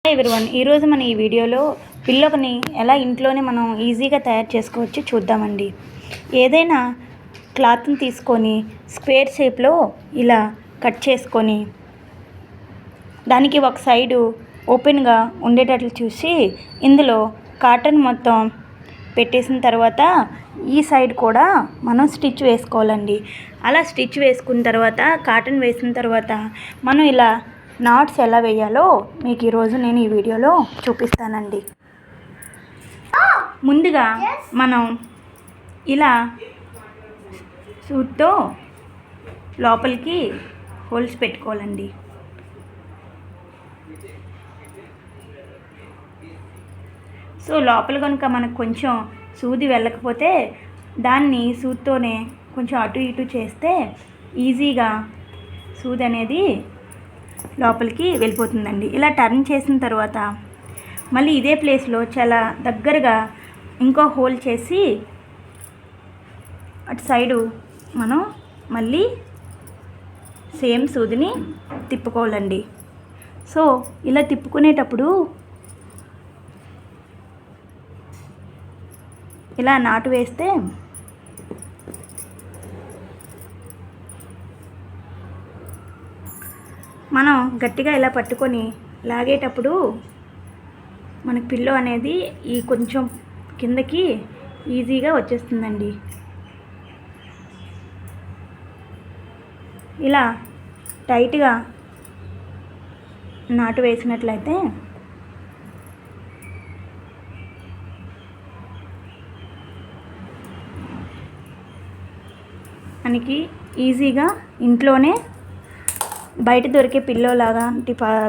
Everyone, ఈరోజు మన ఈ వీడియోలో పిల్లోని ఎలా ఇంట్లోనే మనం ఈజీగా తయారు చేసుకోవచ్చు చూద్దామండి. ఏదైనా క్లాత్ని తీసుకొని స్క్వేర్ షేప్లో ఇలా కట్ చేసుకొని దానికి ఒక సైడు ఓపెన్గా ఉండేటట్లు చూసి ఇందులో కాటన్ మొత్తం పెట్టేసిన తర్వాత ఈ సైడ్ కూడా మనం స్టిచ్ వేసుకోవాలండి. అలా స్టిచ్ వేసుకున్న తర్వాత కాటన్ వేసిన తర్వాత మనం ఇలా నాట్స్ ఎలా వేయాలో మీకు ఈరోజు నేను ఈ వీడియోలో చూపిస్తానండి. ముందుగా మనం ఇలా సూట్తో లోపలికి హోల్స్ పెట్టుకోవాలండి. సో లోపల కనుక మనకు కొంచెం సూది వెళ్ళకపోతే దాన్ని సూత్తోనే కొంచెం అటు ఇటు చేస్తే ఈజీగా సూది అనేది లోపలికి వెళ్ళిపోతుందండి. ఇలా టర్న్ చేసిన తర్వాత మళ్ళీ ఇదే ప్లేస్లో చాలా దగ్గరగా ఇంకో హోల్ చేసి అటు సైడు మనం మళ్ళీ సేమ్ సూదిని తిప్పుకోవాలండి. సో ఇలా తిప్పుకునేటప్పుడు ఇలా నాటు వేస్తే మనం గట్టిగా ఇలా పట్టుకొని లాగేటప్పుడు మనకి పిల్లో అనేది ఈ కొంచెం కిందకి ఈజీగా వచ్చేస్తుందండి. ఇలా టైట్గా నాటు వేసినట్లయితే మనకి ఈజీగా ఇంట్లోనే బయట దొరికే పిల్లో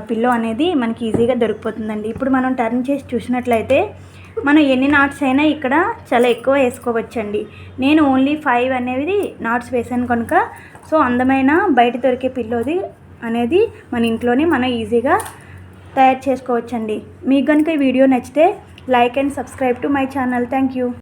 పిల్లో అనేది మనకి ఈజీగా దొరికిపోతుందండి. ఇప్పుడు మనం టర్న్ చేసి చూసినట్లయితే మనం ఎన్ని నాట్స్ అయినా ఇక్కడ చాలా ఎక్కువ వేసుకోవచ్చండి. నేను ఓన్లీ 5 అనేది నాట్స్ వేసాను కనుక సో అందమైన బయట దొరికే పిల్లోది అనేది మన ఇంట్లోనే మనం ఈజీగా తయారు చేసుకోవచ్చండి. మీకు కనుక ఈ వీడియో నచ్చితే like and subscribe to my channel. Thank you.